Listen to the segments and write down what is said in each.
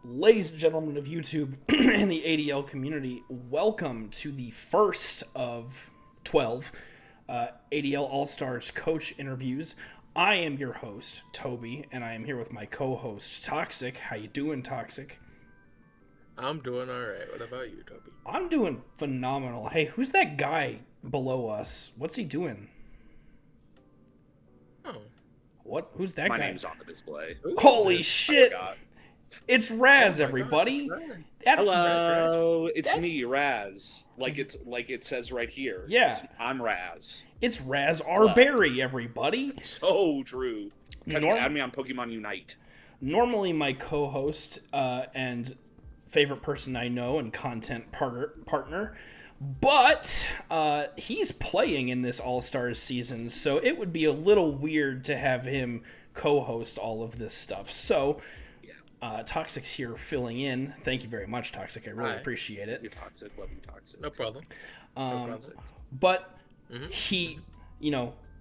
Ladies and gentlemen of YouTube and the ADL community, welcome to the first of 12 ADL All-Stars coach interviews. I am your host, Toby, and I am here with my co-host, Toxic. How you doing, Toxic? I'm doing all right. What about you, Toby? I'm doing phenomenal. Hey, who's that guy below us? What's he doing? Oh. What? Who's that guy? My name's on the display. Holy shit! It's Raz, Oh my everybody. God, Raz. That's Hello, it's That- me, Raz. Like it says right here. Yeah. I'm Raz. It's RazzRazzBerry, everybody. So true. Add me on Pokemon Unite. Normally my co-host and favorite person I know and content partner, but he's playing in this All-Stars season, so it would be a little weird to have him co-host all of this stuff. So Toxic's here filling in. Thank you very much, Toxic. I really appreciate it. You're toxic. Love you, toxic. No problem. No problem. But he,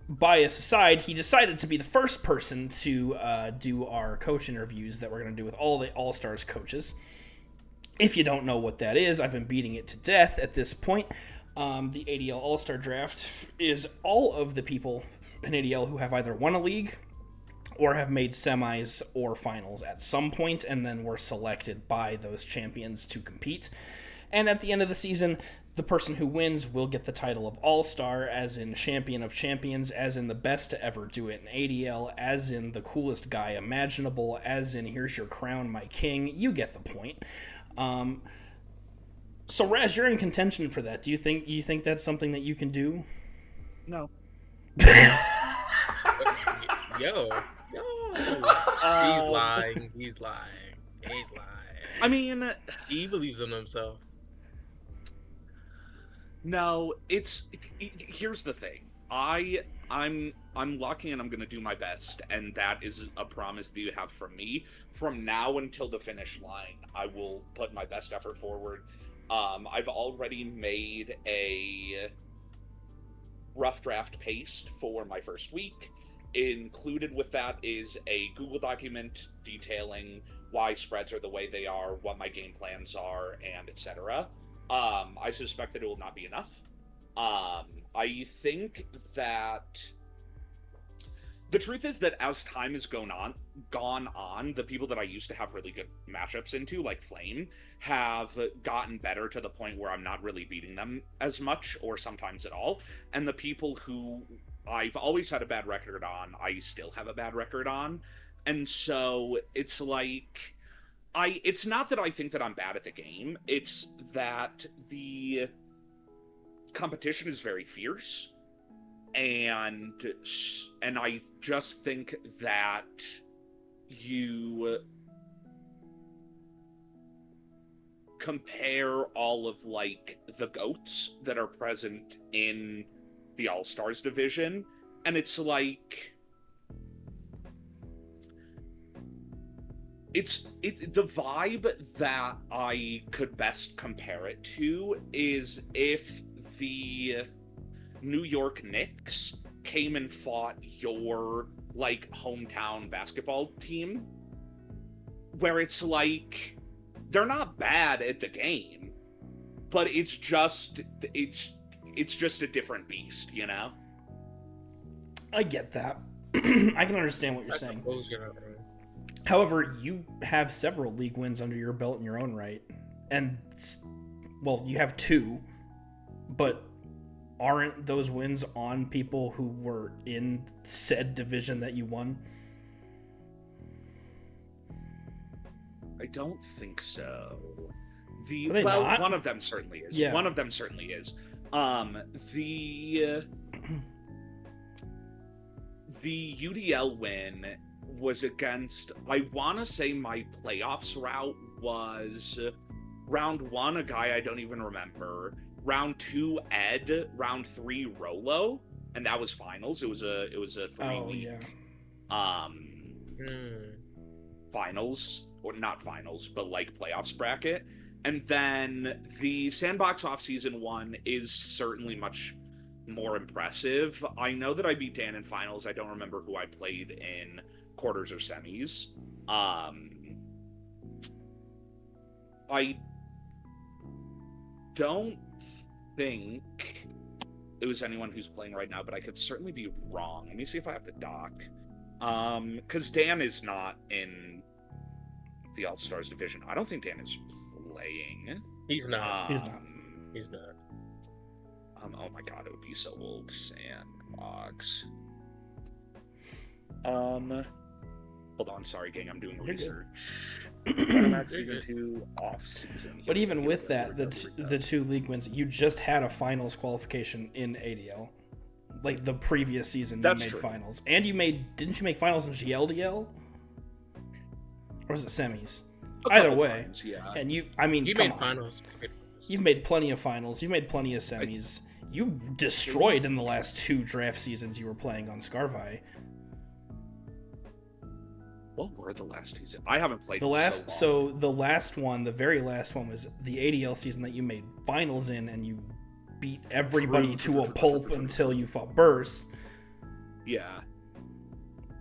bias aside, he decided to be the first person to do our coach interviews that we're going to do with all the All-Stars coaches. If you don't know what that is, I've been beating it to death at this point. The ADL All-Star Draft is all of the people in ADL who have either won a league or have made semis or finals at some point, and then were selected by those champions to compete. And at the end of the season, the person who wins will get the title of All-Star, as in Champion of Champions, as in the best to ever do it in ADL, as in the coolest guy imaginable, as in here's your crown, my king. You get the point. So Raz, you're in contention for that. Do you think that's something that you can do? No. Yo. He's lying. He's lying. I mean, He believes in himself. no. Here's the thing. I'm lucky and I'm gonna do my best, and that is a promise that you have from me. From now until the finish line, I will put my best effort forward. I've already made a rough draft paste for my first week. Included with that is a Google document detailing why spreads are the way they are, what my game plans are, and etc. I suspect that it will not be enough. I think that the truth is that as time has gone on, the people that I used to have really good matchups into, like Flame, have gotten better to the point where I'm not really beating them as much, or sometimes at all. And the people who I've always had a bad record on, I still have a bad record on. And so it's like, it's not that I think that I'm bad at the game, it's that the competition is very fierce. And I just think that you compare all of, like, the GOATs that are present in the All-Stars division, and it's like, the vibe that I could best compare it to is if the New York Knicks came and fought your, like, hometown basketball team, where it's like, they're not bad at the game, but it's just a different beast, you know? I get that. I can understand what you're saying. However, you have several league wins under your belt in your own right. And, well, you have 2, but aren't those wins on people who were in said division that you won? I don't think so. Not? One of them certainly is. Yeah. One of them certainly is. The UDL win was against, I want to say my playoffs route was round 1, a guy I don't even remember, round 2, Ed, round 3, Rolo, and that was finals. It was a 3-week finals, or not finals, but like playoffs bracket. And then the Sandbox off-season one is certainly much more impressive. I know that I beat Dan in finals. I don't remember who I played in quarters or semis. I don't think it was anyone who's playing right now, but I could certainly be wrong. Let me see if I have the doc. Because Dan is not in the All-Stars division. I don't think Dan is playing. He's not. He's not. He's not. Oh my god, it would be so old. Sandbox. Hold on, sorry, gang. I'm doing research. Dynamax season 2 off season. But even with that, the two league wins, you just had a finals qualification in ADL. Like the previous season, you made finals, and didn't you make finals in GLDL? Or was it semis? Either way, times, yeah. And you made finals. You've made plenty of finals. You've made plenty of semis. You destroyed in the last 2 draft seasons you were playing on Scarvi. What were the last season? I haven't played the last. So the last one, the very last one, was the ADL season that you made finals in, and you beat everybody to a pulp until you fought Burst. Yeah.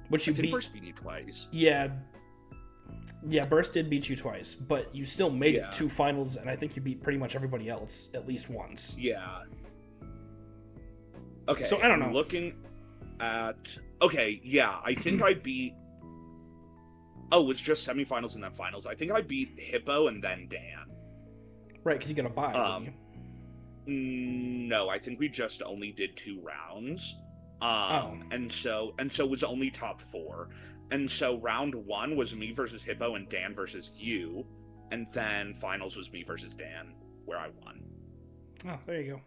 Which you I think beat. Burst beat you twice. Yeah. Yeah, Burst did beat you twice, but you still made it 2 finals, and I think you beat pretty much everybody else at least once. Yeah. Okay. So I don't know. Looking at. Okay, yeah, I think I beat. Oh, it was just semifinals and then finals. I think I beat Hippo and then Dan. Right, because you got a bye, didn't you? No, I think we just only did 2 rounds. And so it was only top 4. And so round 1 was me versus Hippo and Dan versus you. And then finals was me versus Dan, where I won. Oh, there you go.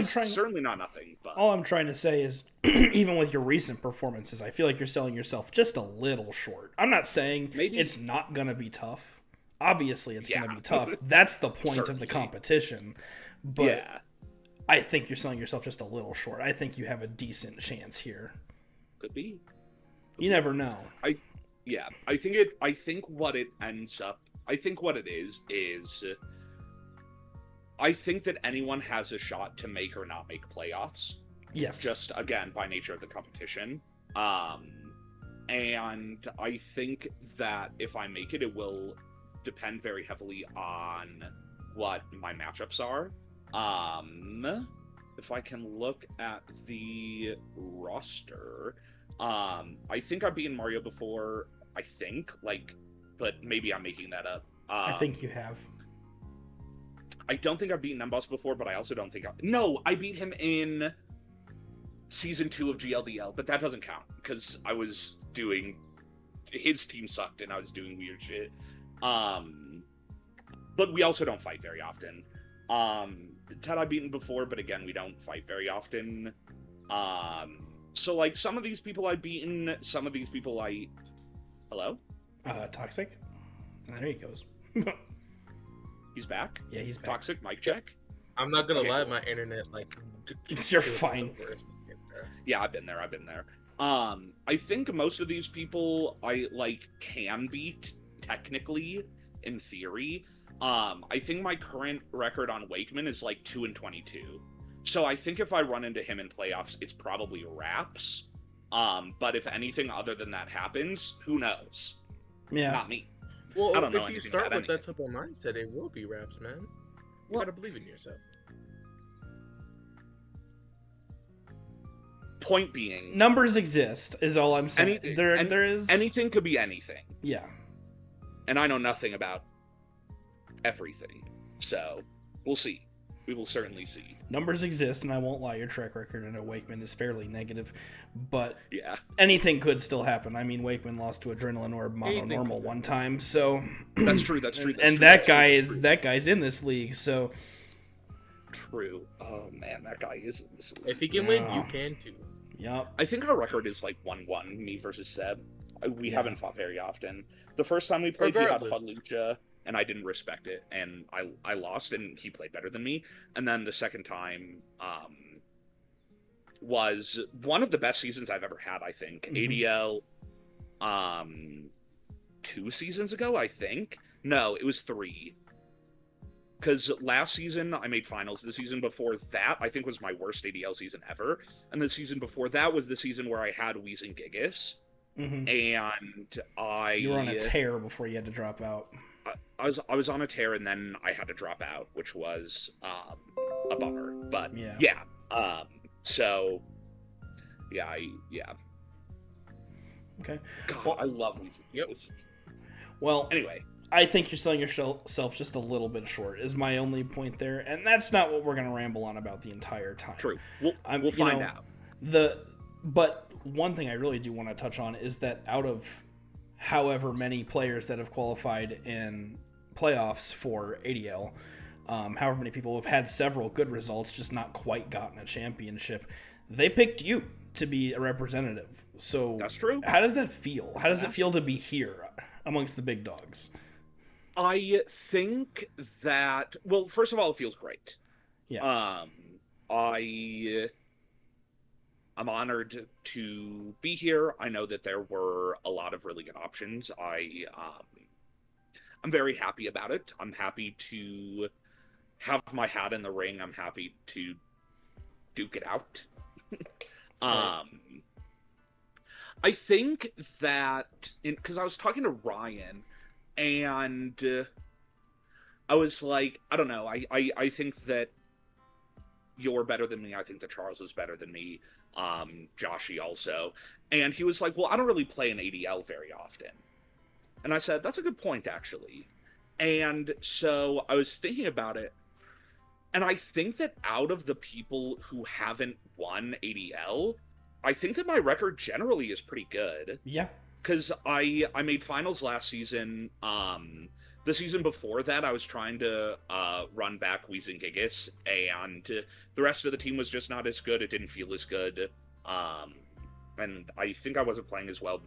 Certainly not nothing, but all I'm trying to say is, even with your recent performances, I feel like you're selling yourself just a little short. I'm not saying it's not gonna be tough. Obviously, it's gonna be tough. That's the point of the competition. But I think you're selling yourself just a little short. I think you have a decent chance here. Could be. You never know. I think what it is I think that anyone has a shot to make or not make playoffs. Yes. Just, again, by nature of the competition. And I think that if I make it, it will depend very heavily on what my matchups are. If I can look at the roster, I think I've beaten Mario before, but maybe I'm making that up. I think you have. I don't think I've beaten Emboss before, but I also don't think I beat him in season 2 of GLDL, but that doesn't count because I was doing his team sucked and I was doing weird shit. But we also don't fight very often. Ted I've beaten before, but again, we don't fight very often. So like some of these people I've beaten, some of these people Hello? Toxic? There he goes. He's back? Yeah, he's back. Toxic, mic check. I'm not gonna lie, my internet you're fine. Yeah, I've been there. I think most of these people I can beat technically in theory. I think my current record on Wakeman is 2-22. So I think if I run into him in playoffs, it's probably wraps. But if anything other than that happens, who knows? Yeah. Not me. Well, I don't know if you start with that type of mindset, it will be wraps, man. You gotta believe in yourself. Point being, numbers exist is all I'm saying. There is anything could be anything. Yeah. And I know nothing about everything. So, we'll see. We will certainly see. Numbers exist, and I won't lie, your track record in a Wakeman is fairly negative, but yeah, anything could still happen. I mean, Wakeman lost to Adrenaline Orb Mono Normal one time, so that's true. And that guy's in this league, so true. Oh man, that guy is in this league. If he can win, you can too. Yep. I think our record is 1-1, me versus Seb. We haven't fought very often. The first time we played, he got Hudlucha, and I didn't respect it, and I lost, and he played better than me. And then the second time was one of the best seasons I've ever had, I think. ADL 2 seasons ago, I think. No, it was 3. Because last season, I made finals. The season before that, I think, was my worst ADL season ever. And the season before that was the season where I had Wheeze and Gigas. Mm-hmm. And You were on a tear before you had to drop out. I was on a tear, and then I had to drop out, which was a bummer. But Yeah. yeah, so yeah, yeah. Okay. God, Well, I love these. Yep. Well, anyway, I think you're selling yourself just a little bit short, is my only point there, and that's not what we're going to ramble on about the entire time. true. We'll find out. But one thing I really do want to touch on is that out of however many players that have qualified in playoffs for ADL, however many people have had several good results, just not quite gotten a championship, they picked you to be a representative. So That's true. How does that feel? How does it feel to be here amongst the big dogs? I think that, well, first of all, it feels great. Yeah. I'm honored to be here. I know that there were a lot of really good options. I'm very happy about it. I'm happy to have my hat in the ring. I'm happy to duke it out. I think that, because I was talking to Ryan, and I was like, I don't know, I think that you're better than me. I think that Charles is better than me. Joshy also. And he was like, well, I don't really play an ADL very often. And I said, that's a good point, actually. And so I was thinking about it, and I think that out of the people who haven't won ADL, I think that my record generally is pretty good. Yeah. Because I made finals last season. The season before that, I was trying to run back Weezing Gigas, and the rest of the team was just not as good. It didn't feel as good. And I think I wasn't playing as well,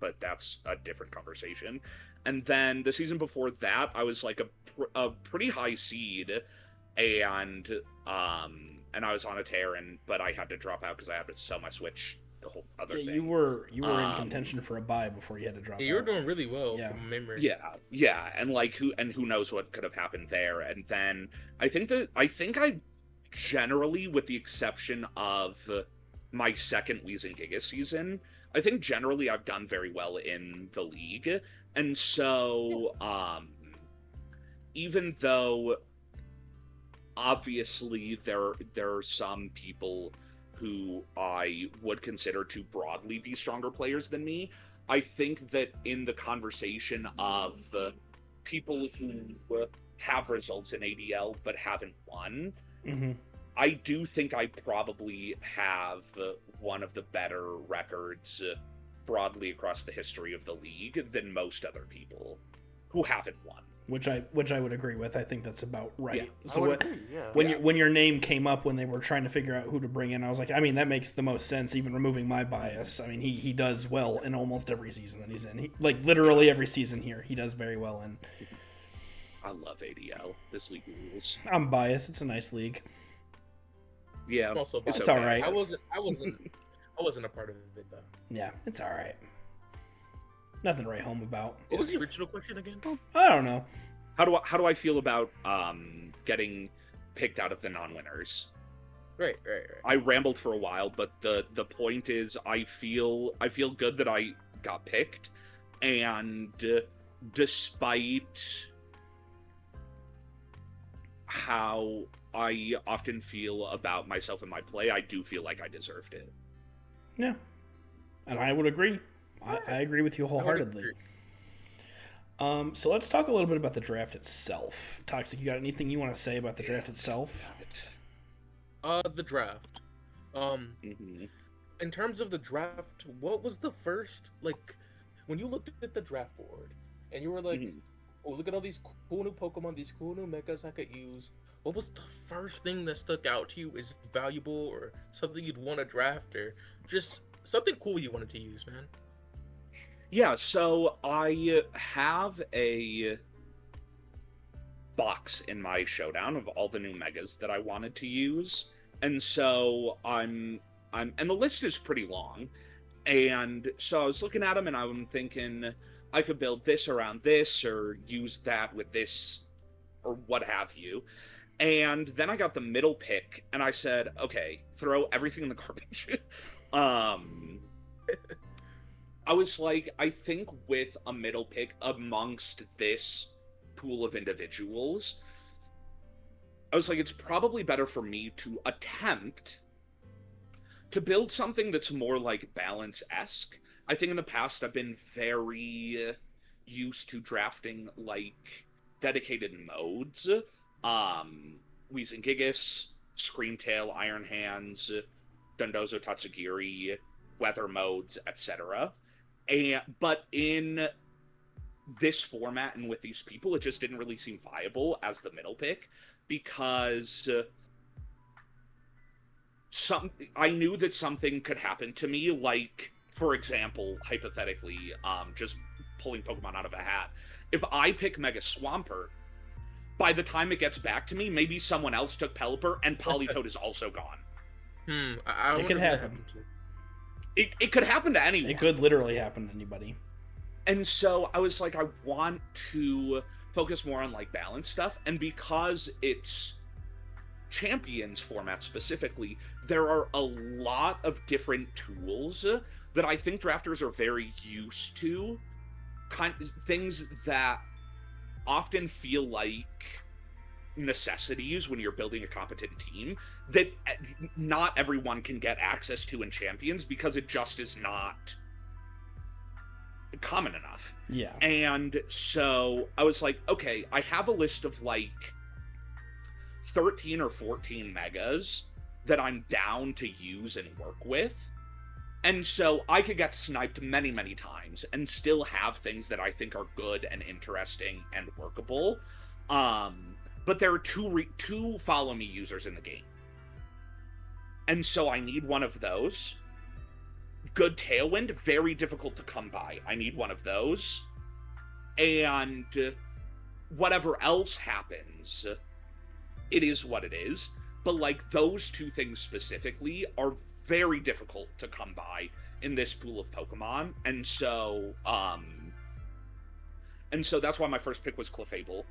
but that's a different conversation. And then the season before that, I was like a pretty high seed, and I was on a tear, but I had to drop out because I had to sell my Switch. The whole other thing. You were in contention for a bye before you had to drop out. You were doing really well from memory. Yeah, and who knows what could have happened there. And then I think I generally, with the exception of my second Weezing Giga season, I think generally I've done very well in the league. And so even though obviously there are some people who I would consider to broadly be stronger players than me, I think that in the conversation of people who have results in ADL but haven't won, I do think I probably have one of the better records broadly across the history of the league than most other people who haven't won. Which I would agree with. I think that's about right. Yeah. So when your name came up when they were trying to figure out who to bring in, I was like, I mean, that makes the most sense, even removing my bias. I mean, he does well in almost every season that he's in. Literally every season here, he does very well in. I love ADL. This league rules. I'm biased. It's a nice league. Yeah, I'm also it's all right. I wasn't a part of it though. Yeah, it's all right. Nothing to write home about. What was the original question again? I don't know. How do I feel about getting picked out of the non-winners? Right. I rambled for a while, but the point is, I feel good that I got picked, and despite how I often feel about myself and my play, I do feel like I deserved it. Yeah, and I would agree. I agree with you wholeheartedly. So let's talk a little bit about the draft itself. Toxic, you got anything you want to say about the draft itself? The draft. In terms of the draft, what was the first, when you looked at the draft board and you were like, oh, look at all these cool new Pokemon, these cool new mechas I could use. What was the first thing that stuck out to you as valuable, or something you'd want to draft, or just something cool you wanted to use, man? Yeah, so I have a box in my showdown of all the new megas that I wanted to use, and so and the list is pretty long, and so I was looking at them and I'm thinking I could build this around this, or use that with this, or what have you. And then I got the middle pick and I said, okay, throw everything in the garbage. I was like, I think with a middle pick amongst this pool of individuals, I was like, it's probably better for me to attempt to build something that's more like balance-esque. I think in the past I've been very used to drafting like dedicated modes. Weezing Screamtail, Iron Hands, Dondozo Tatsugiri, weather modes, etc. But in this format and with these people, it just didn't really seem viable as the middle pick, because I knew that something could happen to me, like, for example, hypothetically, just pulling Pokemon out of a hat. If I pick Mega Swampert, by the time it gets back to me, maybe someone else took Pelipper, and Politoed is also gone. It could happen. It could happen to anyone. It could literally happen to anybody. And so I was like, I want to focus more on like balance stuff, and because it's Champions format specifically, there are a lot of different tools that I think drafters are very used to, things that often feel like necessities when you're building a competent team that not everyone can get access to in Champions, because it just is not common enough. Yeah. And so I was like, okay, I have a list of like 13 or 14 megas that I'm down to use and work with. And so I could get sniped many, many times and still have things that I think are good and interesting and workable. But there are two follow me users in the game. And so I need one of those. Good Tailwind, very difficult to come by. I need one of those. And whatever else happens, it is what it is. But like those two things specifically are very difficult to come by in this pool of Pokemon. And so that's why my first pick was Clefable,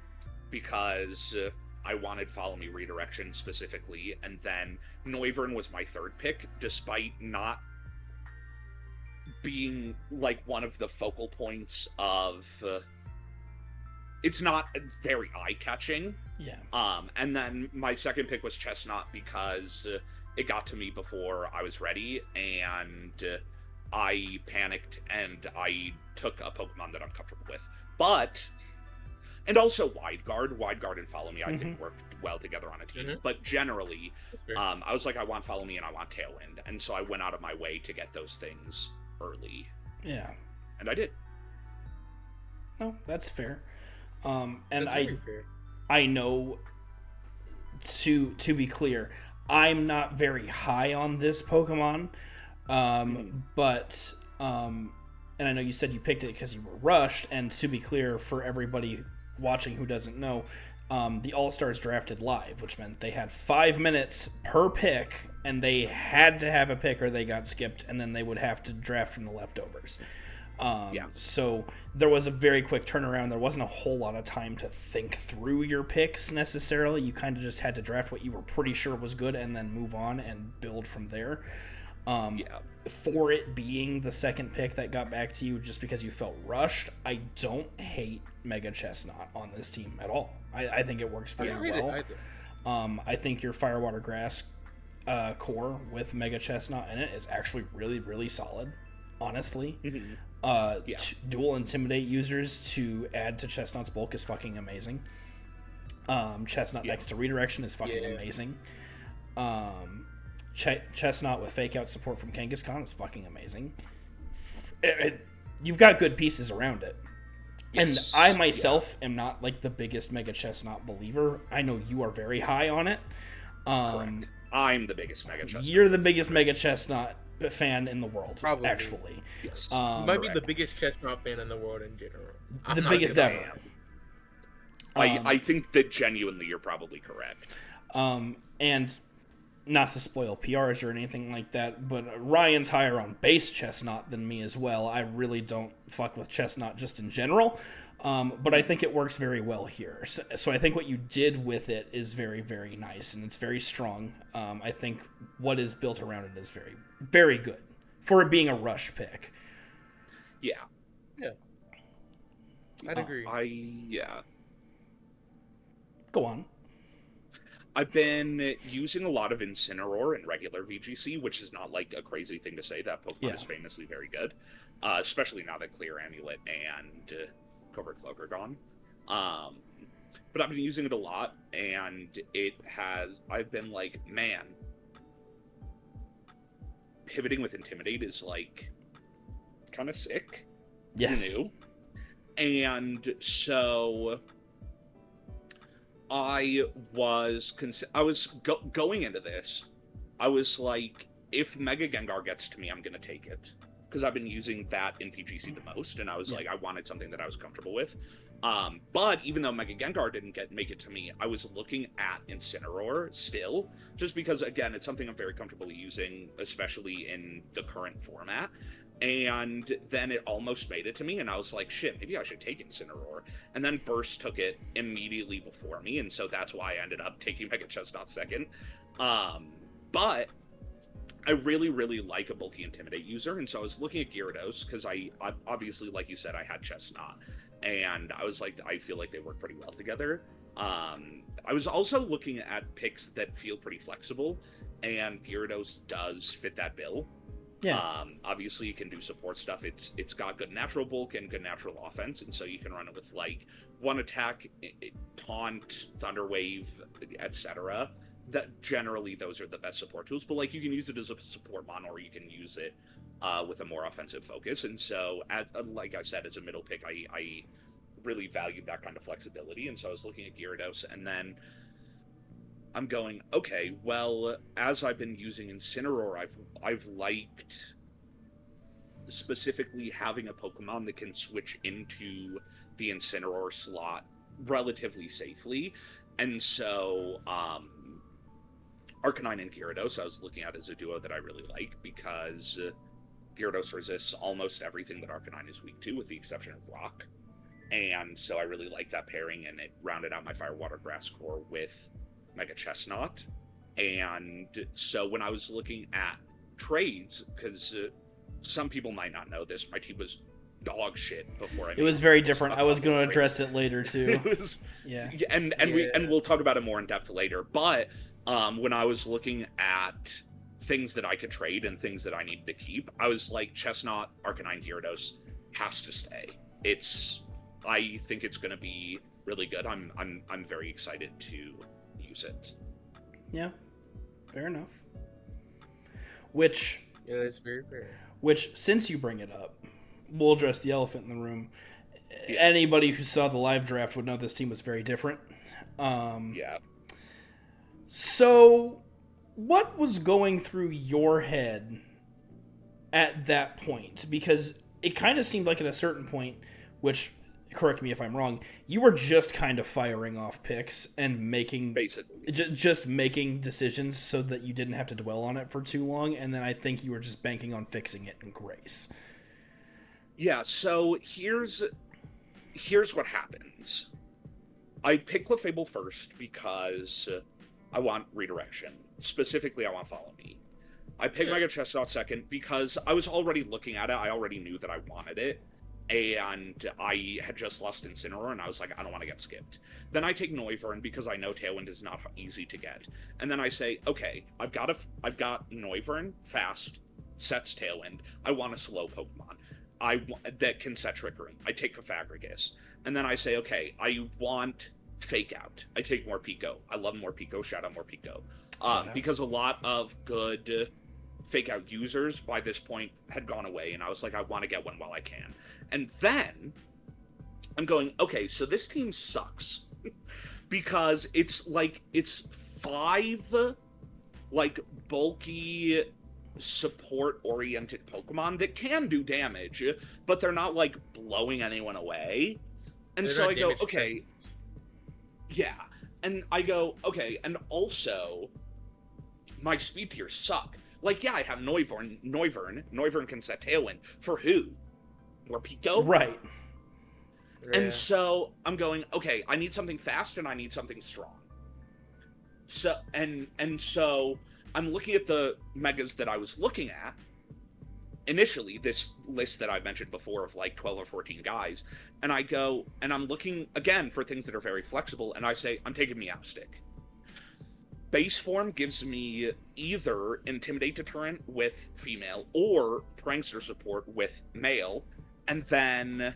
because I wanted Follow Me Redirection specifically, and then Noivern was my third pick, despite not being like one of the focal points of it's not very eye-catching. Yeah. And then my second pick was Chestnut, because it got to me before I was ready, and I panicked and I took a Pokemon that I'm comfortable with. And also Wideguard and Follow Me, I think worked well together on a team. But generally, I was like, I want Follow Me and I want Tailwind, and so I went out of my way to get those things early. Yeah. And I did. No, that's fair. And That's very fair. I know, to be clear, I'm not very high on this Pokemon, but and I know you said you picked it because you were rushed, and to be clear, for everybody watching who doesn't know, the All-Stars drafted live, which meant they had 5 minutes per pick, and they had to have a pick or they got skipped, and then they would have to draft from the leftovers. So there was a very quick turnaround. There wasn't a whole lot of time to think through your picks necessarily. You kind of just had to draft what you were pretty sure was good and then move on and build from there. For it being the second pick that got back to you just because you felt rushed, I don't hate Mega Chestnut on this team at all. I think it works very well. I think your Firewater Grass core with Mega Chestnut in it is actually really, really solid, honestly. Dual Intimidate users to add to Chestnut's bulk is fucking amazing. Chestnut next to Redirection is fucking amazing. Chestnut with Fake Out support from Kangaskhan is fucking amazing. You've got good pieces around it. Yes. And I myself am not like the biggest Mega Chestnut believer. I know you are very high on it. Correct. I'm the biggest Mega Chestnut. You're the biggest Mega Chestnut fan in the world, probably. Actually. Yes. You might be the biggest Chestnut fan in the world in general. The biggest ever. I think that genuinely you're probably correct. And not to spoil PRs or anything like that, but Ryan's higher on base Chestnut than me as well. I really don't fuck with Chestnut just in general, but I think it works very well here. So I think what you did with it is very, very nice, and it's very strong. I think what is built around it is very, very good for it being a rush pick. Yeah. I'd agree. Go on. I've been using a lot of Incineroar in regular VGC, which is not like a crazy thing to say. That Pokemon is famously very good, especially now that Clear Amulet and Covert Cloak are gone. But I've been using it a lot, and I've been like, man, pivoting with Intimidate is like kind of sick. Yes. New. And so I was going into this. I was like, if Mega Gengar gets to me, I'm gonna take it, because I've been using that in VGC the most, and I was like, I wanted something that I was comfortable with. But even though Mega Gengar didn't make it to me, I was looking at Incineroar still, just because again, it's something I'm very comfortable using, especially in the current format. And then it almost made it to me, and I was like, shit, maybe I should take Incineroar. And then Burst took it immediately before me, and so that's why I ended up taking Mega Chestnut second. But I really, really like a bulky Intimidate user, and so I was looking at Gyarados, because I obviously, like you said, I had Chestnut, and I was like, I feel like they work pretty well together. I was also looking at picks that feel pretty flexible, and Gyarados does fit that bill. Yeah. Obviously, you can do support stuff. It's got good natural bulk and good natural offense, and so you can run it with like one attack, taunt, thunder wave, etc. That generally those are the best support tools. But like you can use it as a support mon, or you can use it with a more offensive focus. And so, like I said, as a middle pick, I really valued that kind of flexibility. And so I was looking at Gyarados, and then I'm going, okay, well, as I've been using Incineroar, I've liked specifically having a Pokemon that can switch into the Incineroar slot relatively safely. And so Arcanine and Gyarados I was looking at as a duo that I really like, because Gyarados resists almost everything that Arcanine is weak to, with the exception of Rock. And so I really like that pairing, and it rounded out my Fire Water Grass core with Mega Chestnut. And so when I was looking at trades, because some people might not know this, my team was dog shit before it was very different. I was going to address it later too. It was, yeah, and we'll talk about it more in depth later. But when I was looking at things that I could trade and things that I needed to keep, I was like, Chestnut, Arcanine, Gyarados has to stay. I think it's going to be really good. I'm very excited to use it. Yeah, fair enough. Which that's very fair. Which, since you bring it up, we'll address the elephant in the room. Yeah. Anybody who saw the live draft would know this team was very different. Yeah. So, what was going through your head at that point? Because it kind of seemed like at a certain point, which, correct me if I'm wrong, you were just kind of firing off picks and making basically just making decisions so that you didn't have to dwell on it for too long, and then I think you were just banking on fixing it in grace. Yeah, so here's what happens. I pick Clefable first because I want redirection. Specifically, I want Follow Me. I pick Mega Chestnut second because I was already looking at it. I already knew that I wanted it. And I had just lost Incineroar, and I was like, I don't want to get skipped. Then I take Noivern because I know Tailwind is not easy to get. And then I say, okay, I've got Noivern fast, sets Tailwind. I want a slow Pokemon that can set Trick Room. I take Cofagrigus. And then I say, okay, I want Fake Out. I take Morpeko. I love Morpeko. Shout out Morpeko. Because a lot of good Fake Out users by this point had gone away, and I was like, I want to get one while I can. And then I'm going, okay, so this team sucks because it's 5 like bulky support oriented Pokemon that can do damage, but they're not like blowing anyone away. And so I go, okay, yeah. And I go, okay, and also my speed tiers suck. Like, yeah, I have Noivern. Noivern can set Tailwind. For who? Morpeko? Right. And so I'm going, okay, I need something fast and I need something strong. So and so I'm looking at the megas that I was looking at, initially this list that I mentioned before of like 12 or 14 guys, and I go and I'm looking again for things that are very flexible, and I say I'm taking Meowstic. Base form gives me either Intimidate Deterrent with female or Prankster support with male, and then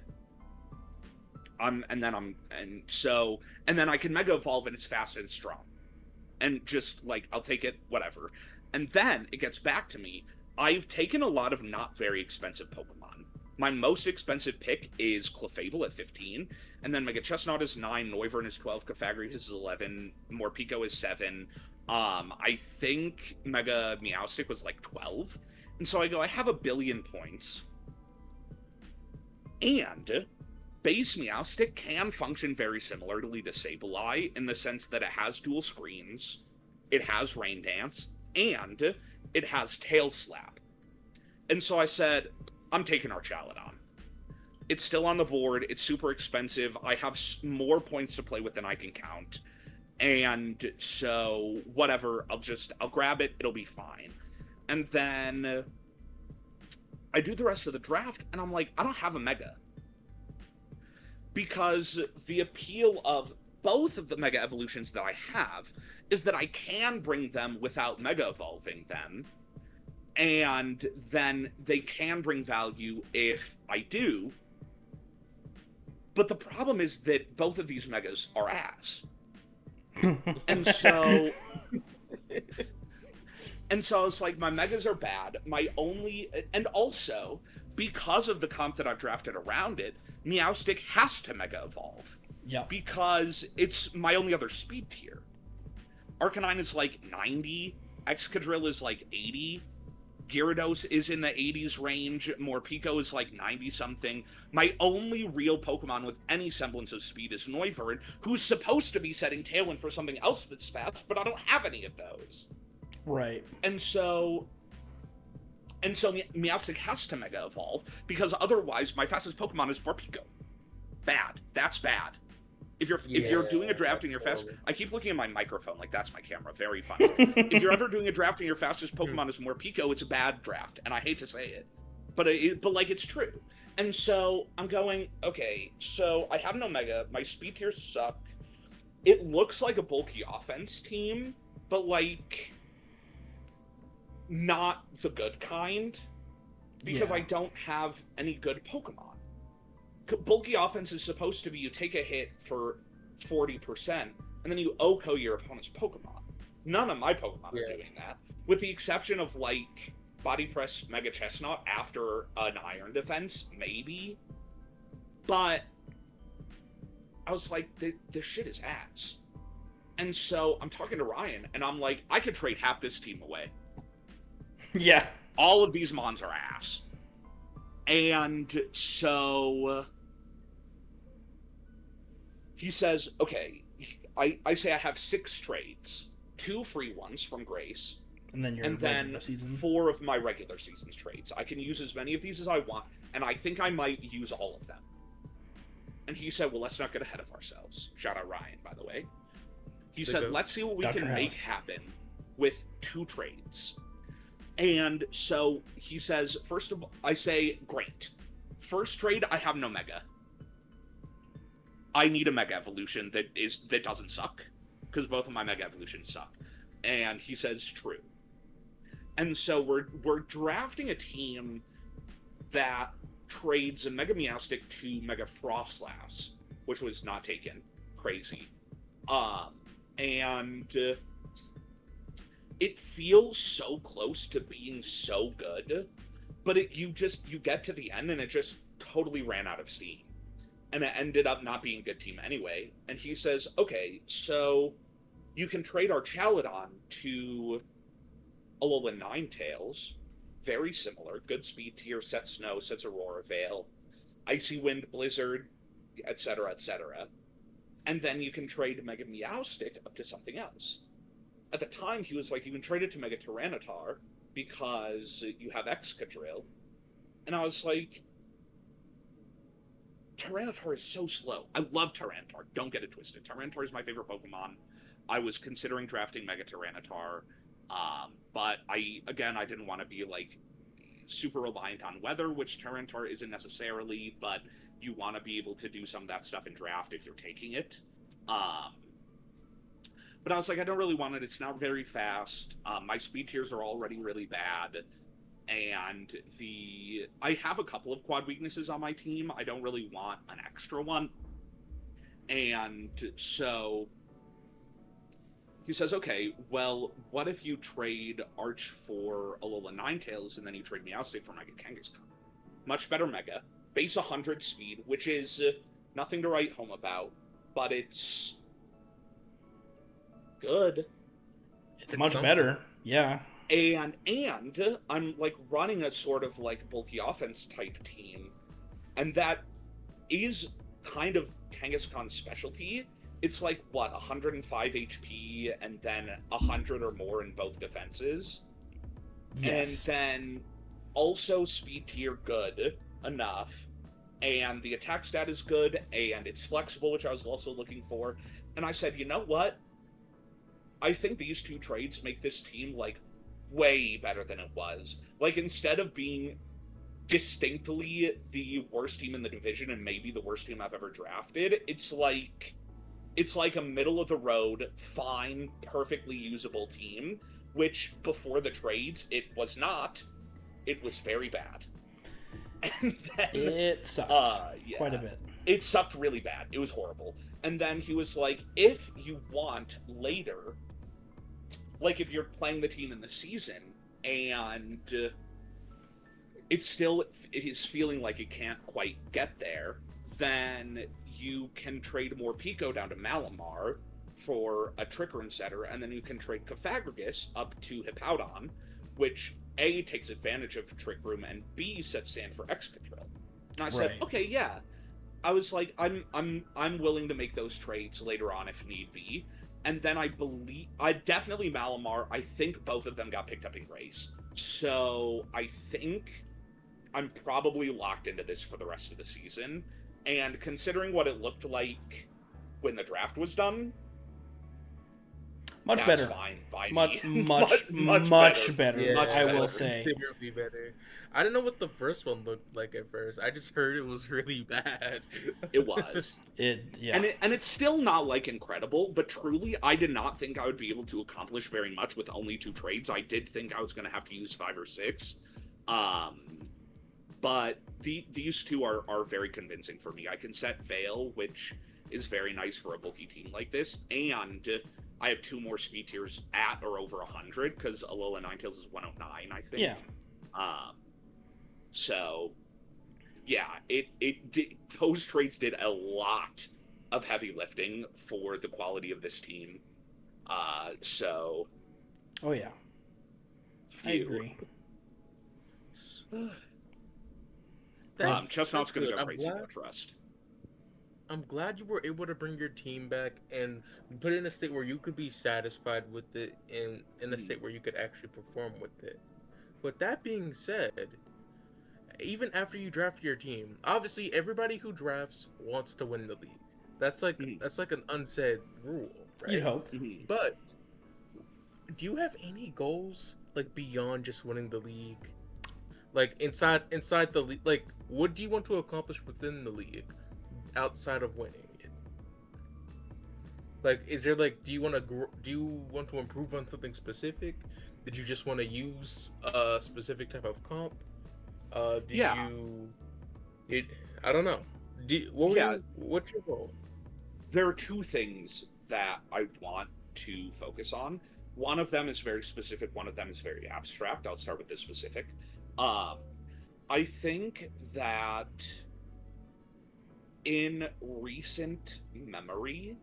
and then I can Mega Evolve and it's fast and strong. And just like I'll take it, whatever. And then it gets back to me. I've taken a lot of not very expensive Pokemon. My most expensive pick is Clefable at 15, and then Mega Chestnut is 9, Noivern is 12, Clefagrius is 11, Morpeko is 7. I think Mega Meowstic was like 12. And so I go, I have 1 billion points. And base Meowstic can function very similarly to Sableye in the sense that it has dual screens, it has Rain Dance, and it has Tail Slap. And so I said, I'm taking Archaludon. It's still on the board, it's super expensive, I have more points to play with than I can count, and so whatever, I'll grab it, it'll be fine. And then I do the rest of the draft, and I'm like, I don't have a Mega. Because the appeal of both of the Mega Evolutions that I have is that I can bring them without Mega Evolving them, and then they can bring value if I do. But the problem is that both of these Megas are ass. And so it's like, my Megas are bad. And also, because of the comp that I've drafted around it, Meowstic has to Mega Evolve. Yeah. Because it's my only other speed tier. Arcanine is like 90, Excadrill is like 80, Gyarados is in the 80s range, Morpeko is like 90-something. My only real Pokemon with any semblance of speed is Noivern, who's supposed to be setting Tailwind for something else that's fast, but I don't have any of those. Right. And so Meowstic has to Mega Evolve, because otherwise my fastest Pokemon is Morpeko. Bad. That's bad. If you're doing a draft and you're fast, I keep looking at my microphone like that's my camera. Very funny. If you're ever doing a draft and your fastest Pokemon is Morpeko, it's a bad draft, and I hate to say it, but like it's true. And so I'm going, okay, so I have no Mega. My speed tiers suck. It looks like a bulky offense team, but like not the good kind, because I don't have any good Pokemon. Bulky offense is supposed to be you take a hit for 40%, and then you OHKO your opponent's Pokemon. None of my Pokemon are doing that, with the exception of, like, Body Press Mega Chestnut after an Iron Defense, maybe. But I was like, this shit is ass. And so I'm talking to Ryan, and I'm like, I could trade half this team away. Yeah. All of these mons are ass. And so he says, okay, I say I have 6 trades, 2 free ones from Grace, and then season. 4 of my regular season's trades. I can use as many of these as I want, and I think I might use all of them. And he said, well, let's not get ahead of ourselves. Shout out Ryan, by the way. He said, let's see what we can make happen with 2 trades. And so he says, first of all, I say, great. First trade, I have no Mega. I need a Mega Evolution that doesn't suck, because both of my Mega Evolutions suck. And he says, true. And so we're drafting a team that trades a Mega Meowstic to Mega Frostlass, which was not taken. Crazy. And it feels so close to being so good, but you get to the end and it just totally ran out of steam. And it ended up not being a good team anyway. And he says, okay, so you can trade Archaludon to Alolan Ninetales. Very similar. Good speed tier, sets Snow, sets Aurora Veil, Icy Wind, Blizzard, etc., etc. And then you can trade Mega Meowstic up to something else. At the time, he was like, you can trade it to Mega Tyranitar because you have Excadrill. And I was like, Tyranitar is so slow. I love Tyranitar. Don't get it twisted. Tyranitar is my favorite Pokemon. I was considering drafting Mega Tyranitar, but I didn't want to be, like, super reliant on weather, which Terrantor isn't necessarily, but you want to be able to do some of that stuff in draft if you're taking it. But I was like, I don't really want it. It's not very fast. My speed tiers are already really bad. And I have a couple of quad weaknesses on my team. I don't really want an extra one. And so he says, okay, well, what if you trade Arch for Alola Ninetales and then you trade Meowstic for Mega Kangaskhan? Much better Mega. Base 100 speed, which is nothing to write home about, but it's good. It's much better. Yeah. And I'm like running a sort of like bulky offense type team, and that is kind of Kangaskhan's specialty. It's like what, 105 HP and then 100 or more in both defenses. Yes. And then also speed tier good enough, and the attack stat is good, and it's flexible, which I was also looking for. And I said, you know what? I think these two trades make this team like way better than it was. Like, instead of being distinctly the worst team in the division and maybe the worst team I've ever drafted, it's like a middle of the road, fine, perfectly usable team, which before the trades it was not. It was very bad. And then it sucks quite a bit. It sucked really bad. It was horrible. And then he was like, if you want later, like if you're playing the team in the season and it is feeling like it can't quite get there, then you can trade more Pico down to Malamar for a Trick Room setter, and then you can trade Cofagrigus up to Hippowdon, which A, takes advantage of Trick Room, and B, sets sand for Excadrill. And I said, okay, yeah. I was like, I'm willing to make those trades later on if need be. And then I definitely Malamar, I think both of them got picked up in Grace. So I think I'm probably locked into this for the rest of the season. And considering what it looked like when the draft was done, much better. Fine by much, me. much better. Yeah, I will say. Considerably better. I didn't know what the first one looked like at first. I just heard it was really bad. It was. Yeah. And it's still not like incredible, but truly, I did not think I would be able to accomplish very much with only 2 trades. I did think I was going to have to use 5 or 6. But these 2 are very convincing for me. I can set Veil, which is very nice for a bulky team like this, and I have 2 more speed tiers at or over 100, because Alola Ninetales is 109, I think. Yeah. So, yeah, those trades did a lot of heavy lifting for the quality of this team. So. Oh, yeah. Phew. I agree. Chestnut's going to go crazy for trust. I'm glad you were able to bring your team back and put it in a state where you could be satisfied with it and in a state where you could actually perform with it. But that being said, even after you draft your team, obviously everybody who drafts wants to win the league. That's like an unsaid rule, right? You'd hope. But do you have any goals like beyond just winning the league? Like inside the league, like what do you want to accomplish within the league? Outside of winning it, like, is there like, do you want to improve on something specific? Did you just want to use a specific type of comp? I don't know. What's your goal? There are 2 things that I want to focus on. One of them is very specific. One of them is very abstract. I'll start with the specific. I think that in recent memory,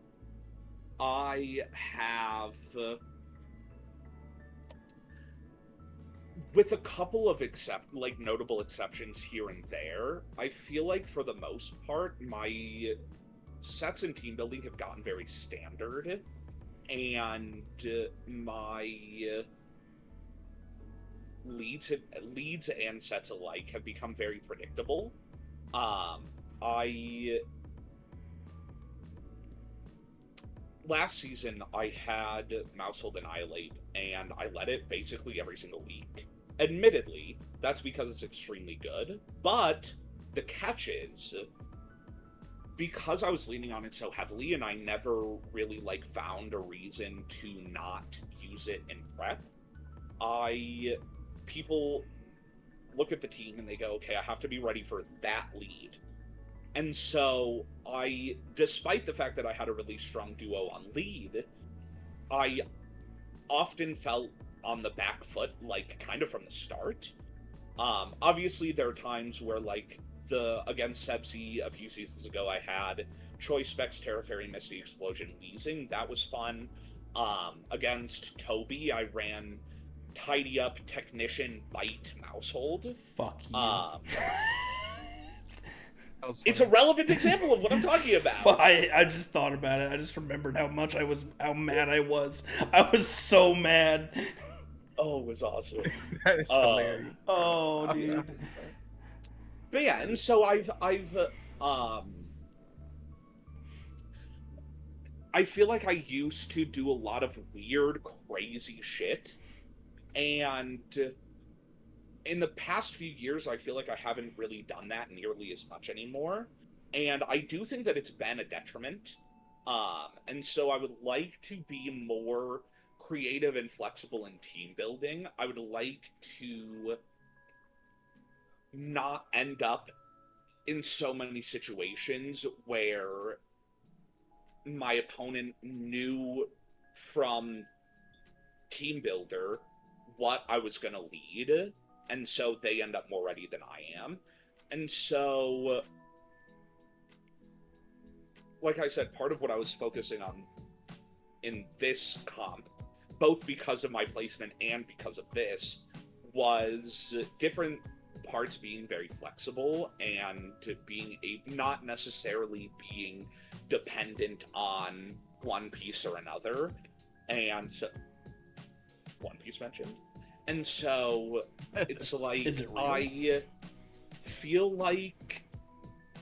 I have, with a couple of notable exceptions here and there, I feel like for the most part, my sets and team building have gotten very standard, and my leads and sets alike have become very predictable. Last season, I had Mousehold Annihilate, and I led it basically every single week. Admittedly, That's because it's extremely good. But the catch is, because I was leaning on it so heavily, and I never really like found a reason to not use it in prep, people look at the team and they go, okay, I have to be ready for that lead. And so despite the fact that I had a really strong duo on lead, I often felt on the back foot, like, kind of from the start. Obviously, there are times where, like, against Sebsy a few seasons ago, I had Choice Specs, Terra Fairy, Misty Explosion, Wheezing. That was fun. Against Toby, I ran Tidy Up, Technician, Bite, Mousehold. Fuck you. It's a relevant example of what I'm talking about. I just thought about it. I just remembered how mad I was. I was so mad. Oh, it was awesome. That is hilarious. Oh, dude. But yeah, and so I feel like I used to do a lot of weird, crazy shit, and in the past few years, I feel like I haven't really done that nearly as much anymore, and I do think that it's been a detriment, and so I would like to be more creative and flexible in team building. I would like to not end up in so many situations where my opponent knew from team builder what I was going to lead, and so they end up more ready than I am. And so, like I said, part of what I was focusing on in this comp, both because of my placement and because of this, was different parts being very flexible and not necessarily being dependent on one piece or another. And so, One Piece mentioned. And so it's like, Is it real? I feel like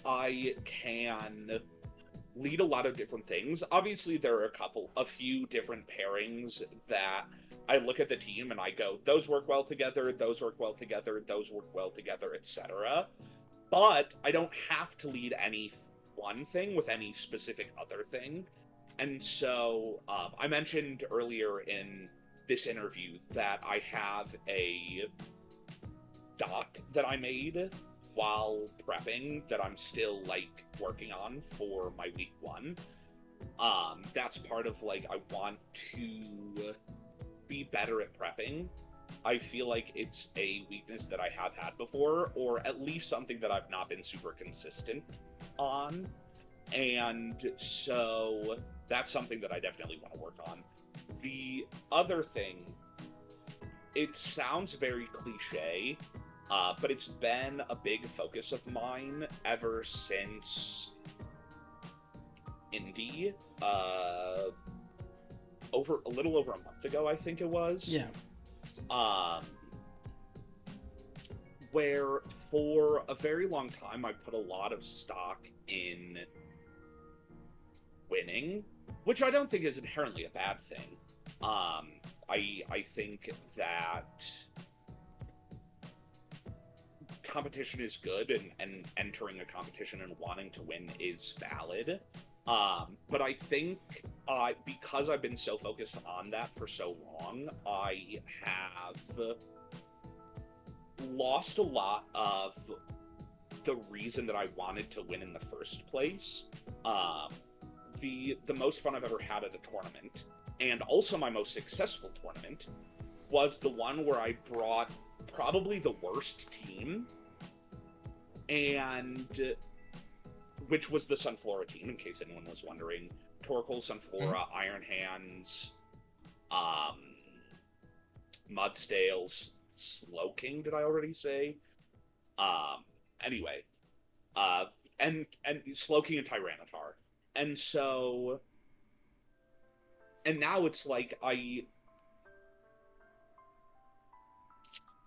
I can lead a lot of different things. Obviously, there are a few different pairings that I look at the team and I go, those work well together, those work well together, those work well together, etc. But I don't have to lead any one thing with any specific other thing. And so I mentioned earlier in this interview that I have a doc that I made while prepping that I'm still, like, working on for my week 1. That's part of, like, I want to be better at prepping. I feel like it's a weakness that I have had before, or at least something that I've not been super consistent on. And so that's something that I definitely want to work on. The other thing, it sounds very cliche, but it's been a big focus of mine ever since Indie, a little over a month ago, I think it was. Yeah. Where for a very long time I put a lot of stock in winning, which I don't think is inherently a bad thing. I think that competition is good, and entering a competition and wanting to win is valid. But I think because I've been so focused on that for so long, I have lost a lot of the reason that I wanted to win in the first place. The most fun I've ever had at a tournament, and also my most successful tournament, was the one where I brought probably the worst team, and which was the Sunflora team, in case anyone was wondering. Torkoal, Sunflora, Iron Hands, Mudstales, Slowking, did I already say? Anyway, and Slowking and Tyranitar. And so, and now it's like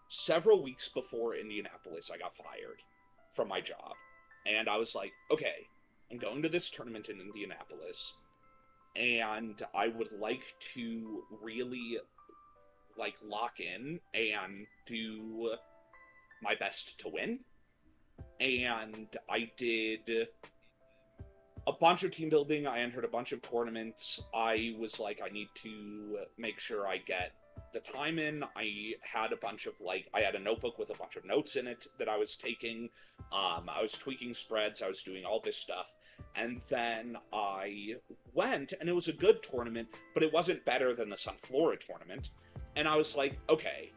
several weeks before Indianapolis, I got fired from my job. And I was like, okay, I'm going to this tournament in Indianapolis, and I would like to really, like, lock in and do my best to win. And I did a bunch of team building. I entered a bunch of tournaments. I was like, I need to make sure I get the time in. I had a bunch of I had a notebook with a bunch of notes in it that I was taking. I was tweaking spreads. I was doing all this stuff. And then I went, and it was a good tournament, but it wasn't better than the Sunflora tournament. And I was like, okay,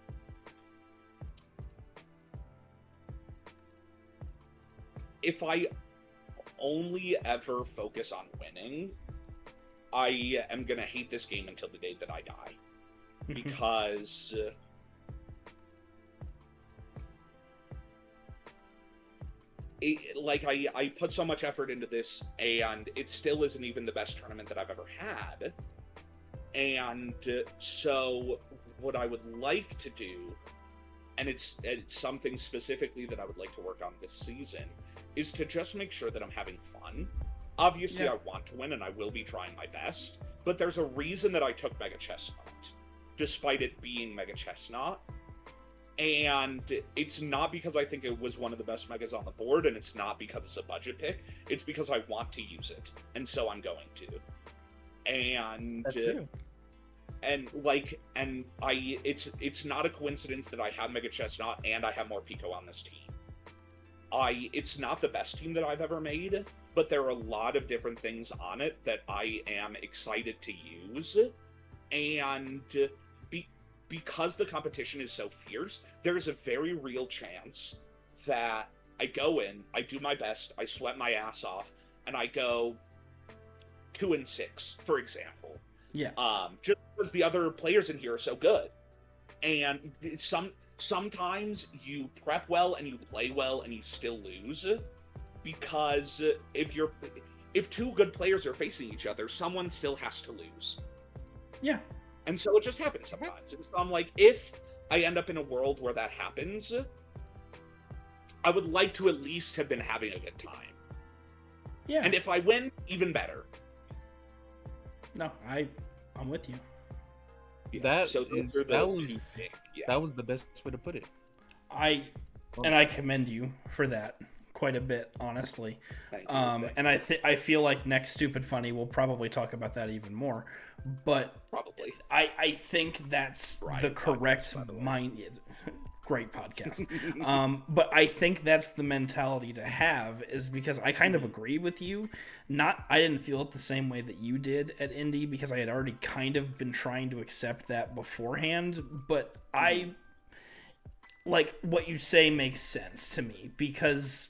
if I only ever focus on winning, I am going to hate this game until the day that I die. Because I put so much effort into this, and it still isn't even the best tournament that I've ever had. And so what I would like to do, and it's something specifically that I would like to work on this season, is to just make sure that I'm having fun. Obviously, I want to win, and I will be trying my best, but there's a reason that I took Mega Chestnut, despite it being Mega Chestnut. And it's not because I think it was one of the best megas on the board, and it's not because it's a budget pick. It's because I want to use it, and so I'm going to. And That's true. It's not a coincidence that I have Mega Chestnut and I have more Pico on this team. It's not the best team that I've ever made, but there are a lot of different things on it that I am excited to use. And because the competition is so fierce, there's a very real chance that I go in, I do my best, I sweat my ass off, and I go 2-6, for example. Yeah. Just because the other players in here are so good. And sometimes you prep well and you play well and you still lose, because if two good players are facing each other, someone still has to lose. Yeah. And so it just happens sometimes. And so I'm like, if I end up in a world where that happens, I would like to at least have been having a good time. Yeah. And if I win, even better. No, I'm with you. Yeah. That was the best way to put it. I commend you for that quite a bit, honestly. Thank you. And I feel like next Stupid Funny we'll probably talk about that even more. But probably I think that's the correct mind. Great podcast. But I think that's the mentality to have, is because I kind of agree with you. I didn't feel it the same way that you did at Indy, because I had already kind of been trying to accept that beforehand. But I like what you say makes sense to me, because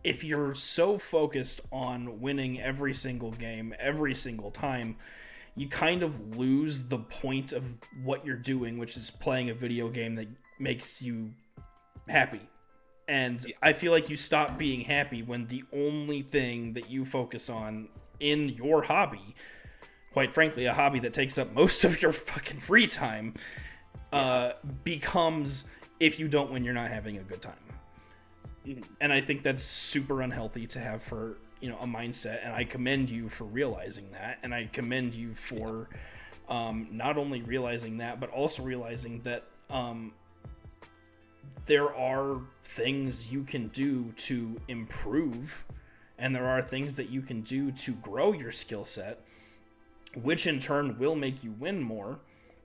if you're so focused on winning every single game, every single time, you kind of lose the point of what you're doing, which is playing a video game that makes you happy. And I feel like you stop being happy when the only thing that you focus on in your hobby, quite frankly, a hobby that takes up most of your fucking free time, becomes, if you don't win, you're not having a good time. Mm-hmm. And I think that's super unhealthy to have for, a mindset. And I commend you for realizing that. And I commend you for not only realizing that, but also realizing that there are things you can do to improve, and there are things that you can do to grow your skill set, which in turn will make you win more,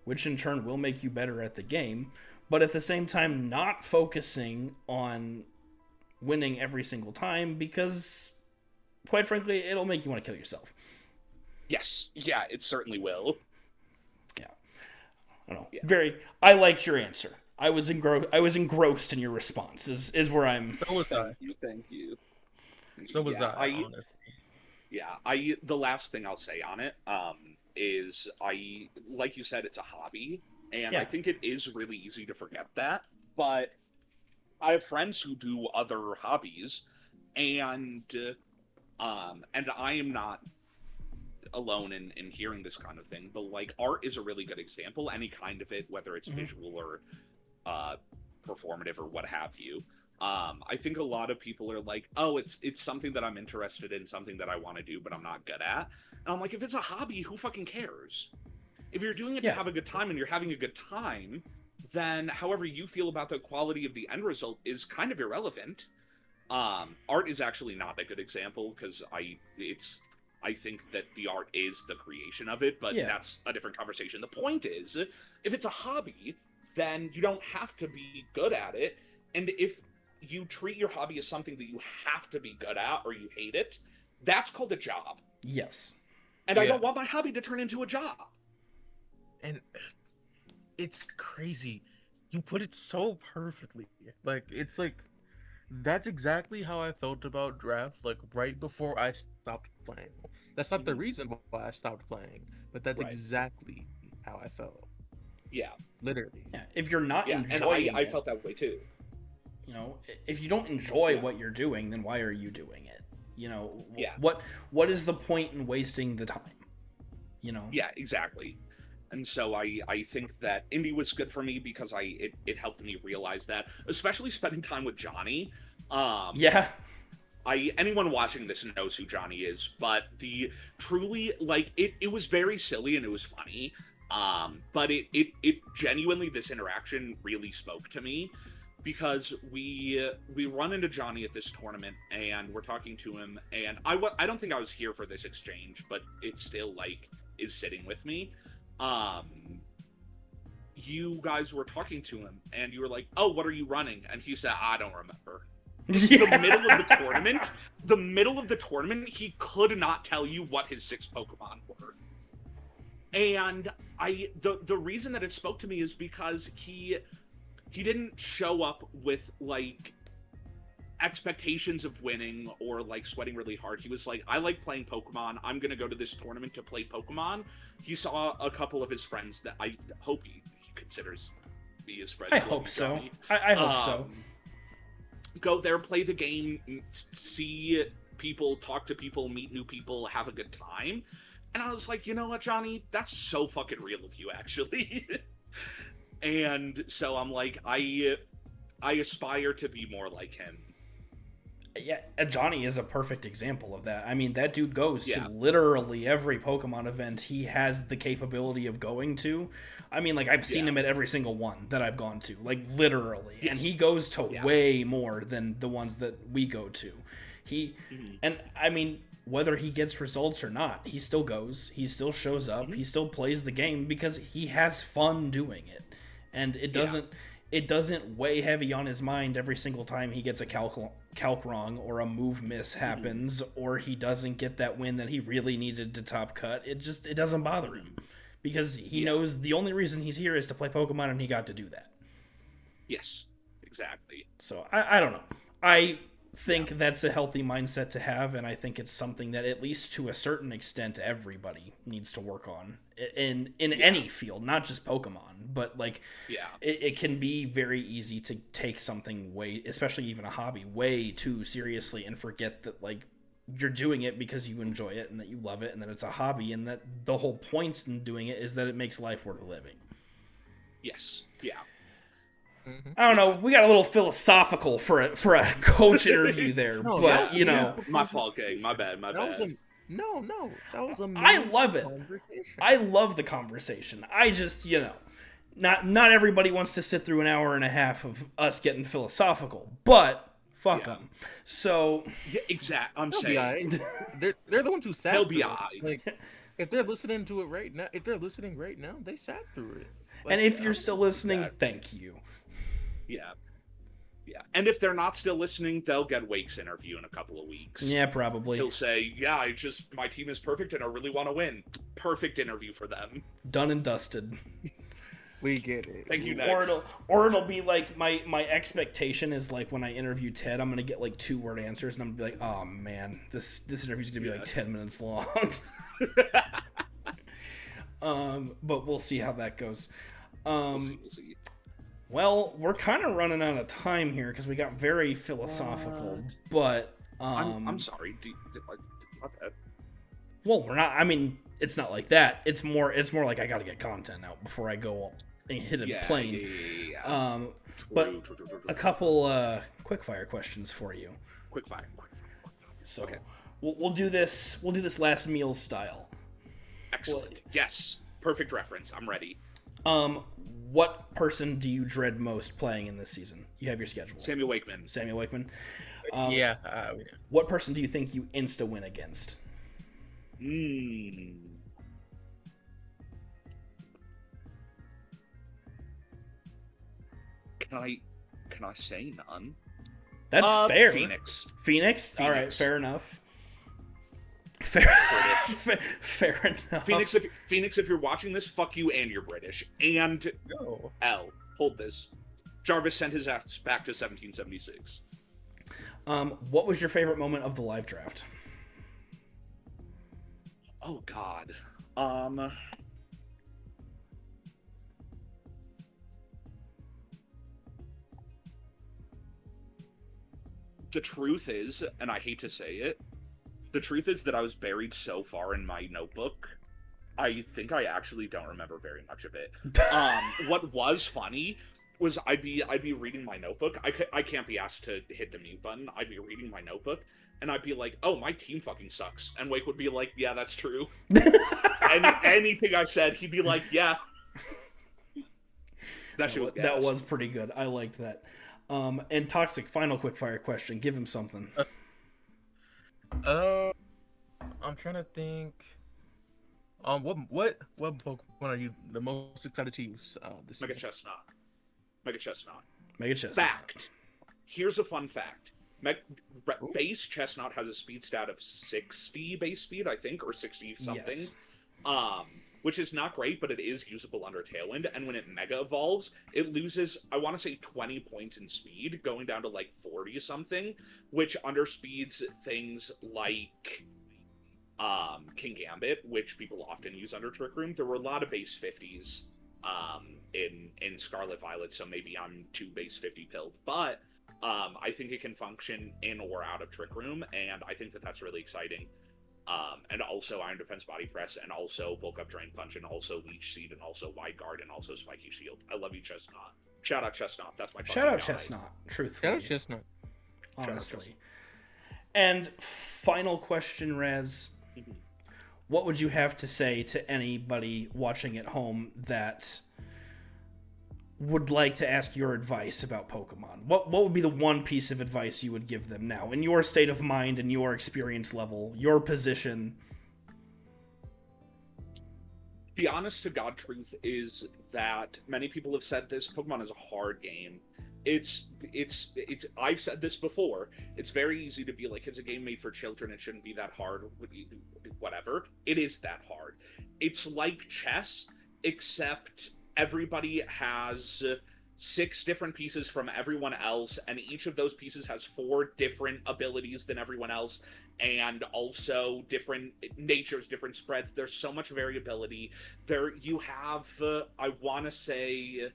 which in turn will make you better at the game, but at the same time not focusing on winning every single time, because quite frankly it'll make you want to kill yourself. Yes. Yeah, it certainly will. Yeah. I don't know. Yeah. I liked your answer. I was engrossed in your response. Is where I'm. So was I. Thank you. So was I. Honestly. Yeah. The last thing I'll say on it is like you said, it's a hobby, and I think it is really easy to forget that. But I have friends who do other hobbies, and I am not alone in hearing this kind of thing. But like, art is a really good example. Any kind of it, whether it's visual or performative or what have you. I think a lot of people are like, oh, it's something that I'm interested in, something that I want to do, but I'm not good at. And I'm like, if it's a hobby, who fucking cares? If you're doing it to have a good time and you're having a good time, then however you feel about the quality of the end result is kind of irrelevant. Art is actually not a good example because I think that the art is the creation of it, but that's a different conversation. The point is, if it's a hobby, then you don't have to be good at it. And if you treat your hobby as something that you have to be good at or you hate it, that's called a job. Yes. And I don't want my hobby to turn into a job. And it's crazy. You put it so perfectly. Like, it's like, that's exactly how I felt about draft, like, right before I stopped playing. That's not the reason why I stopped playing, but that's exactly how I felt. Yeah. Literally. Yeah. If you're not enjoying and I felt that way too. You know, if you don't enjoy what you're doing, then why are you doing it? You know, what is the point in wasting the time? You know? Yeah, exactly. And so I think that indie was good for me because it helped me realize that, especially spending time with Johnny. Anyone watching this knows who Johnny is, but the truly, like, it was very silly and it was funny. But it genuinely, this interaction really spoke to me because we run into Johnny at this tournament and we're talking to him, and I don't think I was here for this exchange, but it still, like, is sitting with me. You guys were talking to him and you were like, "Oh, what are you running?" And he said, "I don't remember." The middle of the tournament, he could not tell you what his 6 Pokemon were. And the reason that it spoke to me is because he didn't show up with, like, expectations of winning or, like, sweating really hard. He was like, I like playing Pokemon. I'm gonna go to this tournament to play Pokemon. He saw a couple of his friends that I hope he considers be his friends. I hope so. I hope so. Go there, play the game, see people, talk to people, meet new people, have a good time. And I was like, you know what, Johnny? That's so fucking real of you, actually. And so I'm like, I aspire to be more like him. Yeah, Johnny is a perfect example of that. I mean, that dude goes to literally every Pokemon event he has the capability of going to. I mean, like, I've seen him at every single one that I've gone to, like, literally. Yes. And he goes to way more than the ones that we go to. And, I mean, whether he gets results or not, he still goes. He still shows up. He still plays the game because he has fun doing it. And it doesn't weigh heavy on his mind every single time he gets a calc wrong or a move miss happens or he doesn't get that win that he really needed to top cut. It doesn't bother him because he knows the only reason he's here is to play Pokemon and he got to do that. Yes, exactly. So I don't know. I think that's a healthy mindset to have, and I think it's something that at least to a certain extent everybody needs to work on in any field, not just Pokemon, but like it can be very easy to take something especially even a hobby, way too seriously and forget that, like, you're doing it because you enjoy it and that you love it and that it's a hobby and that the whole point in doing it is that it makes life worth living. Yes. Yeah. I don't know. We got a little philosophical for a coach interview there, but you know, my fault, gang. My bad. No, that was a. I love it. I love the conversation. I just, you know, not everybody wants to sit through an hour and a half of us getting philosophical, but fuck them. So exactly. I'm they'll saying they're the ones who sat. They'll be like, if they're listening to it right now, they sat through it. Like, and if you're still listening, thank you. Yeah. And if they're not still listening, they'll get Wake's interview in a couple of weeks. Yeah, probably. He'll say, "Yeah, my team is perfect and I really want to win." Perfect interview for them. Done and dusted. We get it. Thank you, next. Or it'll be like my expectation is, like, when I interview Ted, I'm gonna get like 2-word answers and I'm gonna be like, oh man, this interview's gonna be like 10 minutes long. But we'll see how that goes. We'll see. Well, we're kind of running out of time here because we got very philosophical, but I'm sorry. My bad. Well, we're not. I mean, it's not like that. It's more like I got to get content out before I go and hit a plane. Yeah. But a couple quickfire questions for you. Quickfire. So okay. We'll do this. We'll do this last meal style. Excellent. Yes. Perfect reference. I'm ready. What person do you dread most playing in this season? You have your schedule. Samuel Wakeman. Samuel Wakeman. Yeah. What person do you think you insta win against? Can I say none? That's fair. Phoenix. Phoenix? All right, fair enough. Fair enough. Phoenix, if you're watching this, fuck you and you're British. And L, hold this. Jarvis sent his ass back to 1776. What was your favorite moment of the live draft? Oh God. The truth is, and I hate to say it, the truth is that I was buried so far in my notebook, I think I actually don't remember very much of it. What was funny was I'd be reading my notebook. I can't be asked to hit the mute button. I'd be reading my notebook, and I'd be like, "Oh, my team fucking sucks." And Wake would be like, "Yeah, that's true." And anything I said, he'd be like, "Yeah." That was pretty good. I liked that. And Toxic, final quickfire question. Give him something. I'm trying to think. What Pokemon are you the most excited to use this Mega season? Chestnut. Mega Chestnut. Fact. Here's a fun fact. Base Chestnut has a speed stat of 60 base speed, I think, or 60 something. Yes. Which is not great, but it is usable under Tailwind. And when it Mega Evolves, it loses, I want to say, 20 points in speed, going down to like 40 something, which underspeeds things like King Gambit, which people often use under Trick Room. There were a lot of base 50s in Scarlet Violet, so maybe I'm too base 50 pilled. But I think it can function in or out of Trick Room, and I think that that's really exciting. And also Iron Defense Body Press, and also Bulk Up Drain Punch, and also Leech Seed, and also Wide Guard, and also Spiky Shield. I love you, Chestnut. Shout out Chestnut. That's my shout out guy. Chestnut. Truthfully. Shout out Chestnut. Honestly. And final question, Raz. What would you have to say to anybody watching at home that would like to ask your advice about Pokemon? What would be the one piece of advice you would give them now, in your state of mind and your experience level, your position? The honest to God truth is that many people have said this, Pokemon is a hard game. It's I've said this before. It's very easy to be like, it's a game made for children, it shouldn't be that hard, whatever. It is that hard. It's like chess, except everybody has 6 different pieces from everyone else, and each of those pieces has 4 different abilities than everyone else, and also different natures, different spreads. There's so much variability. There you have, I want to say,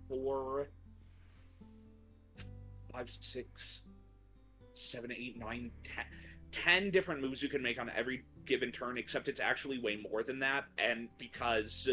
4, 5, 6, 7, 8, 9, 10 different moves you can make on every given turn, except it's actually way more than that. And because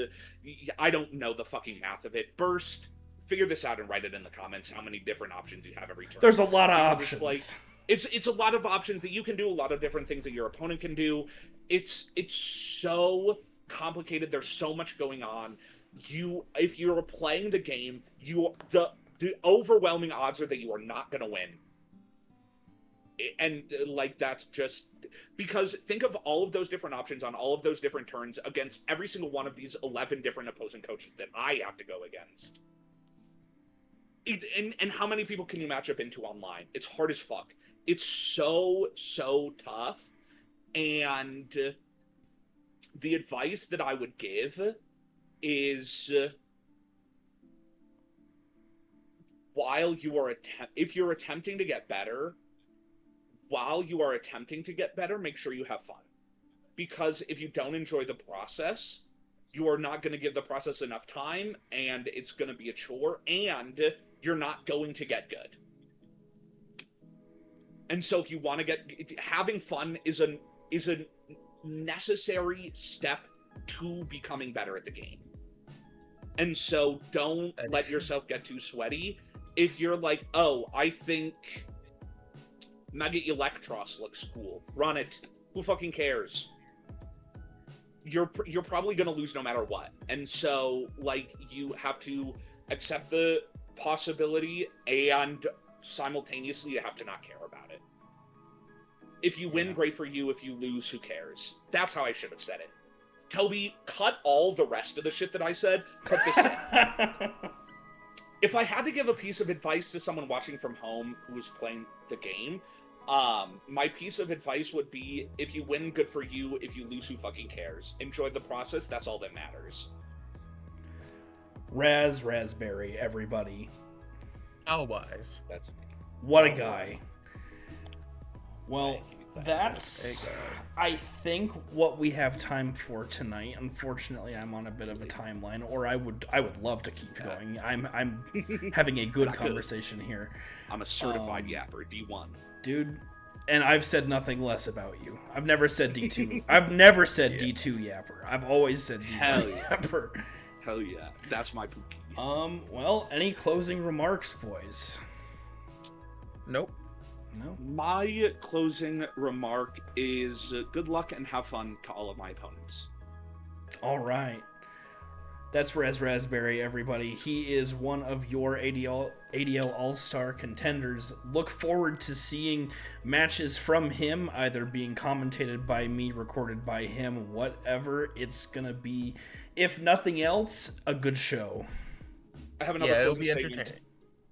I don't know the fucking math of it, Burst, figure this out and write it in the comments how many different options you have every turn. There's a lot of options. It's a lot of options that you can do, a lot of different things that your opponent can do. It's so complicated. There's so much going on. If you're playing the game, the overwhelming odds are that you are not going to win. And like, that's just because think of all of those different options on all of those different turns against every single one of these 11 different opposing coaches that I have to go against. And how many people can you match up into online? It's hard as fuck. It's so tough. And the advice that I would give is, while you are if you're attempting to get better, while you are attempting to get better, make sure you have fun. Because if you don't enjoy the process, you are not going to give the process enough time, and it's going to be a chore, and you're not going to get good. And so if you want to having fun is a necessary step to becoming better at the game. And so don't let yourself get too sweaty. If you're like, oh, I think Mega Electros looks cool, run it. Who fucking cares? you're probably going to lose no matter what. And so, like, you have to accept the possibility, and simultaneously you have to not care about it. If you win, great for you. If you lose, who cares? That's how I should have said it. Toby, cut all the rest of the shit that I said. Put this in. If I had to give a piece of advice to someone watching from home who was playing the game, my piece of advice would be, if you win, good for you. If you lose, who fucking cares? Enjoy the process. That's all that matters. RazzRazzBerry, everybody. How wise. That's me. What a guy. Well, that's, I think, what we have time for tonight. Unfortunately, I'm on a bit of a timeline, or I would love to keep going. I'm having a good conversation here. I'm a certified yapper, D1. Dude, and I've said nothing less about you. I've never said D2. I've never said D2 yapper. I've always said D1 yapper. Hell yeah. That's my pookie. Well, any closing remarks, boys? Nope. No? My closing remark is good luck and have fun to all of my opponents. All right. That's RazzRazzBerry, everybody. He is one of your ADL All-Star contenders. Look forward to seeing matches from him, either being commentated by me, recorded by him, whatever it's going to be. If nothing else, a good show. I have another it'll closing be statement. entertaining.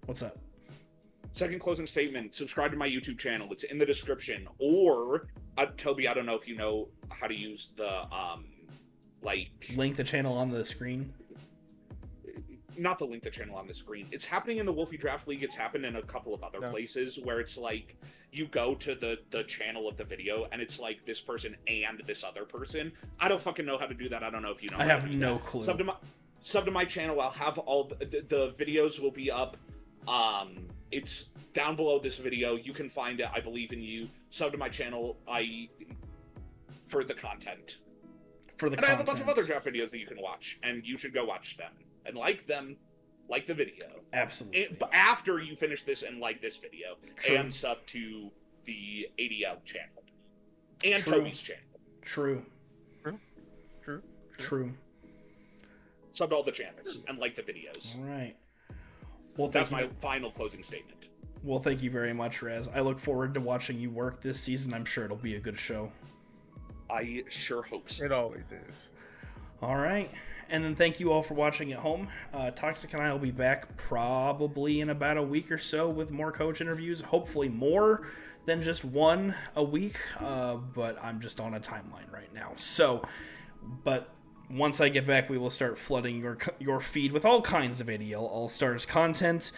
What's up? Second closing statement, subscribe to my YouTube channel. It's in the description. Or, Toby, I don't know if you know how to use the, Link the channel on the screen? Not to link the channel on the screen. It's happening in the Wolfie Draft League. It's happened in a couple of other places where it's like, you go to the channel of the video, and it's like this person and this other person. I don't fucking know how to do that. I don't know if you know. I have no clue. Sub to my channel. I'll have all the videos will be up. It's down below this video. You can find it. I believe in you. Sub to my channel. For the content. I have a bunch of other draft videos that you can watch, and you should go watch them and like them, like the video. Absolutely. But after you finish this and like this video, True. and sub to the ADL channel and True. Toby's channel. True. Sub to all the channels and like the videos. All right. Well, that's my final closing statement. Well, thank you very much, Raz. I look forward to watching you work this season. I'm sure it'll be a good show. I sure hope so. It always is. All right. And then thank you all for watching at home. Toxic and I will be back probably in about a week or so with more coach interviews. Hopefully more than just one a week. But I'm just on a timeline right now. So, but once I get back, we will start flooding your feed with all kinds of ADL All-Stars content.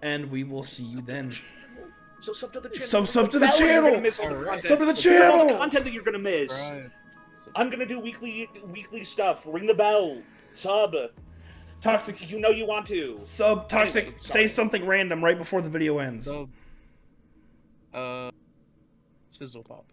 And we will see you then. So sub to the channel. Sub to the channel. Sub to the channel. All the content that you're gonna miss. Right. I'm gonna do weekly stuff. Ring the bell. Sub. Toxic. You know you want to. Sub. Toxic. Anyway, say something random right before the video ends. Sizzle pop.